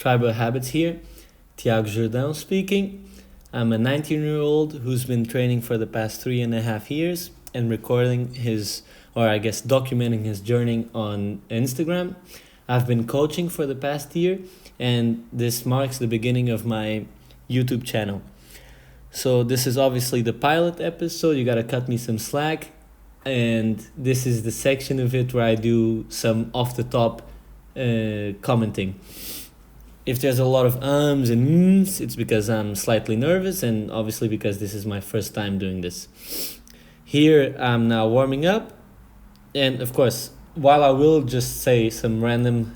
Tribal Habits here. Tiago Jordão speaking. I'm a 19-year-old who's been training for the past 3.5 years and recording documenting his journey on Instagram. I've been coaching for the past year, and this marks the beginning of my YouTube channel. So this is obviously the pilot episode. You gotta cut me some slack. And this is the section of it where I do some off-the-top commenting. If there's a lot of ums and ms, it's because I'm slightly nervous, and obviously because this is my first time doing this. Here I'm now warming up, and of course, while I will just say some random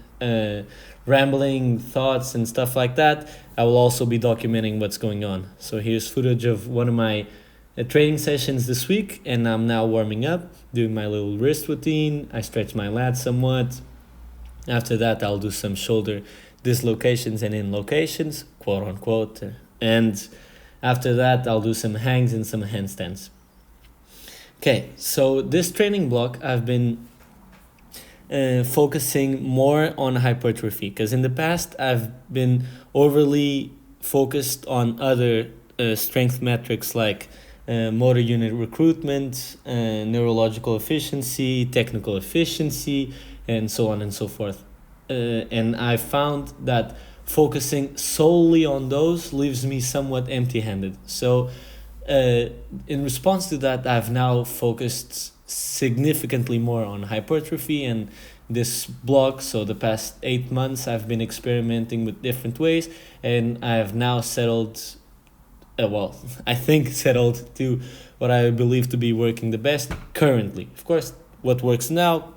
rambling thoughts and stuff like that, I will also be documenting what's going on. So here's footage of one of my training sessions this week, and I'm now warming up, doing my little wrist routine. I stretch my lats somewhat. After that, I'll do some shoulder dislocations and inlocations, quote unquote. And after that, I'll do some hangs and some handstands. Okay, so this training block, I've been focusing more on hypertrophy, because in the past, I've been overly focused on other strength metrics like motor unit recruitment, neurological efficiency, technical efficiency, and so on and so forth. And I found that focusing solely on those leaves me somewhat empty-handed. So in response to that, I've now focused significantly more on hypertrophy, and this block, so the past 8 months, I've been experimenting with different ways, and I have now settled to what I believe to be working the best currently. Of course, what works now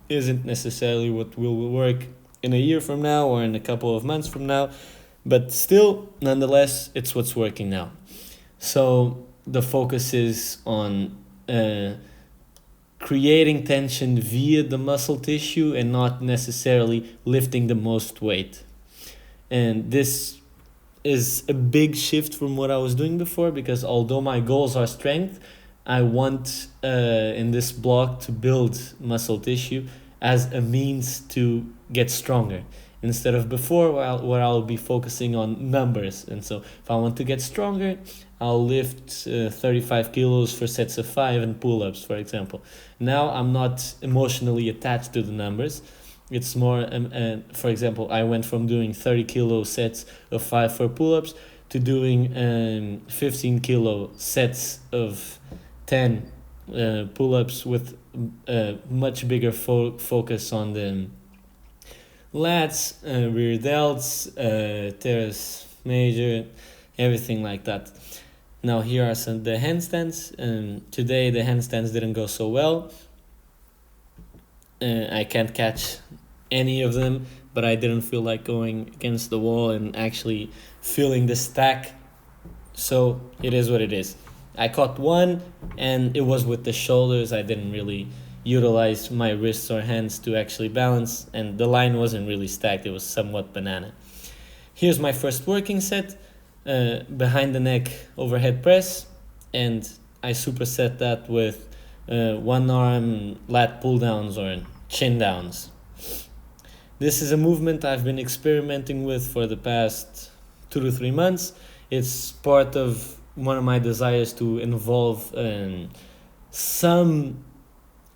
isn't necessarily what will work in a year from now or in a couple of months from now, but still, nonetheless, it's what's working now. So the focus is on creating tension via the muscle tissue and not necessarily lifting the most weight. And this is a big shift from what I was doing before, because although my goals are strength, I want in this block to build muscle tissue as a means to get stronger, instead of before where I'll be focusing on numbers. And so if I want to get stronger, I'll lift 35 kilos for sets of 5 and pull-ups, for example. Now I'm not emotionally attached to the numbers. It's more, for example, I went from doing 30 kilo sets of 5 for pull-ups to doing 15 kilo sets of 10 pull-ups with a much bigger focus on the lats, rear delts, teres major, everything like that. Now here are some the handstands. Today the handstands didn't go so well. I can't catch any of them, but I didn't feel like going against the wall and actually feeling the stack. So it is what it is. I caught one, and it was with the shoulders. I didn't really utilize my wrists or hands to actually balance, and the line wasn't really stacked. It was somewhat banana. Here's my first working set, behind the neck overhead press, and I superset that with one arm lat pull downs or chin downs. This is a movement I've been experimenting with for the past 2 to 3 months. It's part of one of my desires to involve some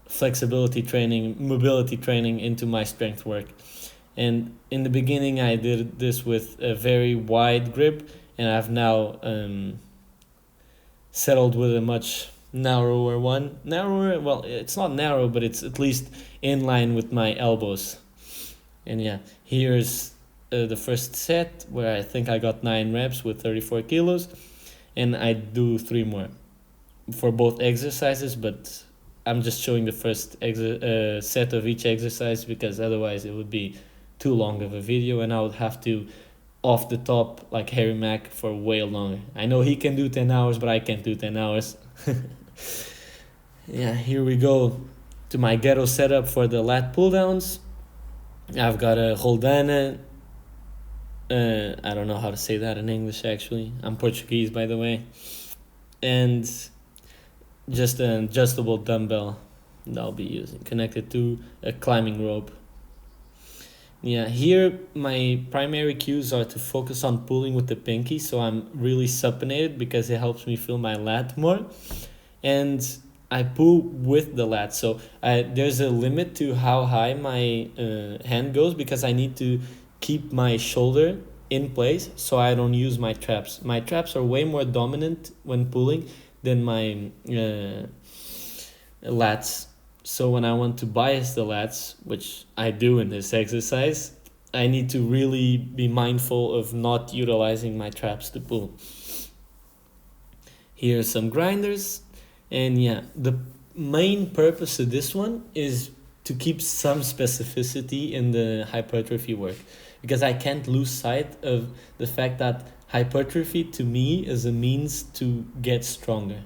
flexibility training, mobility training into my strength work. And in the beginning, I did this with a very wide grip, and I've now settled with a much narrower one. Well, it's not narrow, but it's at least in line with my elbows. And yeah, here's the first set, where I think I got 9 reps with 34 kilos, and I do 3 more for both exercises, but I'm just showing the first set of each exercise, because otherwise it would be too long of a video, and I would have to off the top like Harry Mack for way longer. I know he can do 10 hours, but I can't do 10 hours. Yeah, here we go to my ghetto setup for the lat pull downs. I've got a Holdana. I don't know how to say that in English, actually. I'm Portuguese, by the way. And just an adjustable dumbbell that I'll be using, connected to a climbing rope. Yeah, here my primary cues are to focus on pulling with the pinky, so I'm really supinated because it helps me feel my lat more. And I pull with the lat, so there's a limit to how high my hand goes because I need to keep my shoulder in place so I don't use my traps. My traps are way more dominant when pulling than my lats. So when I want to bias the lats, which I do in this exercise, I need to really be mindful of not utilizing my traps to pull. Here are some grinders, and yeah, the main purpose of this one is to keep some specificity in the hypertrophy work, because I can't lose sight of the fact that hypertrophy to me is a means to get stronger.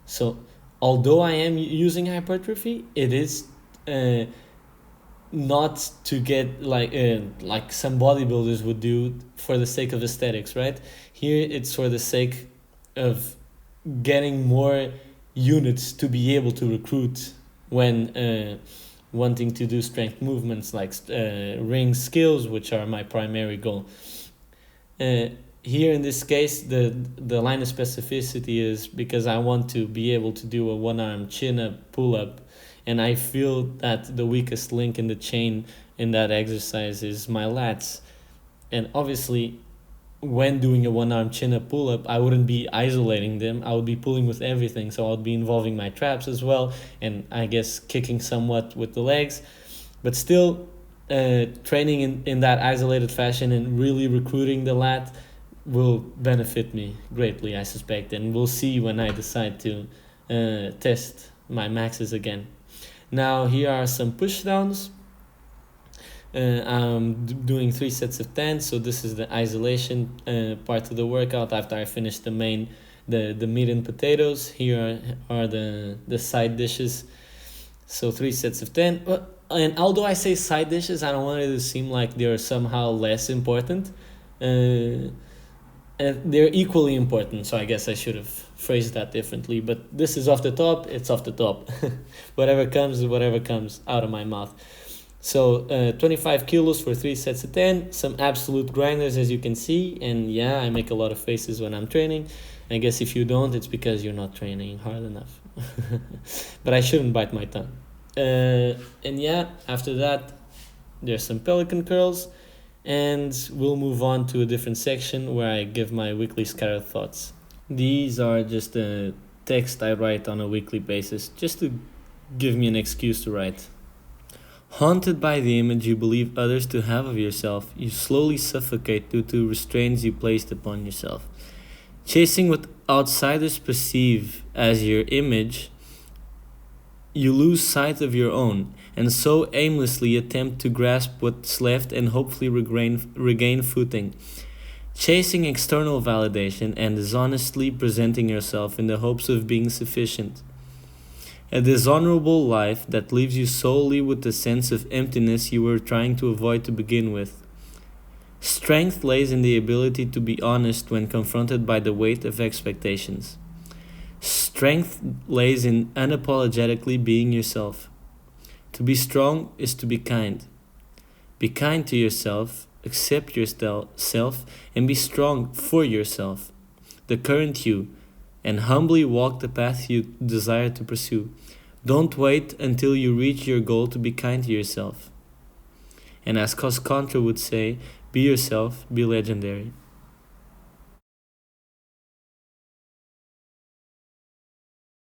So although I am using hypertrophy, it is not to get like some bodybuilders would do for the sake of aesthetics, right? Here it's for the sake of getting more units to be able to recruit when wanting to do strength movements like ring skills, which are my primary goal. Here in this case, the line of specificity is because I want to be able to do a one arm chin up pull up, and I feel that the weakest link in the chain in that exercise is my lats. And obviously, when doing a one arm chin up pull up, I wouldn't be isolating them. I would be pulling with everything. So I would be involving my traps as well, and I guess kicking somewhat with the legs, but still training in that isolated fashion and really recruiting the lat will benefit me greatly, I suspect. And we'll see when I decide to test my maxes again. Now, here are some push downs. I'm doing 3 sets of 10, so this is the isolation part of the workout after I finish the meat and potatoes. Here are the side dishes. So 3 sets of 10. And although I say side dishes, I don't want it to seem like they're somehow less important. They're equally important, so I guess I should have phrased that differently. But this is off the top, it's off the top. Whatever comes out of my mouth. So 25 kilos for 3 sets of 10, some absolute grinders as you can see, and yeah, I make a lot of faces when I'm training. I guess if you don't, it's because you're not training hard enough. But I shouldn't bite my tongue. And yeah, after that, there's some pelican curls, and we'll move on to a different section where I give my weekly scattered thoughts. These are just a text I write on a weekly basis, just to give me an excuse to write. Haunted by the image you believe others to have of yourself, you slowly suffocate due to restraints you placed upon yourself. Chasing what outsiders perceive as your image, you lose sight of your own, and so aimlessly attempt to grasp what's left and hopefully regain footing. Chasing external validation and dishonestly presenting yourself in the hopes of being sufficient. A dishonorable life that leaves you solely with the sense of emptiness you were trying to avoid to begin with. Strength lays in the ability to be honest when confronted by the weight of expectations. Strength lays in unapologetically being yourself. To be strong is to be kind. Be kind to yourself, accept yourself, and be strong for yourself, the current you, and humbly walk the path you desire to pursue. Don't wait until you reach your goal to be kind to yourself. And as Cos Contra would say, be yourself, be legendary.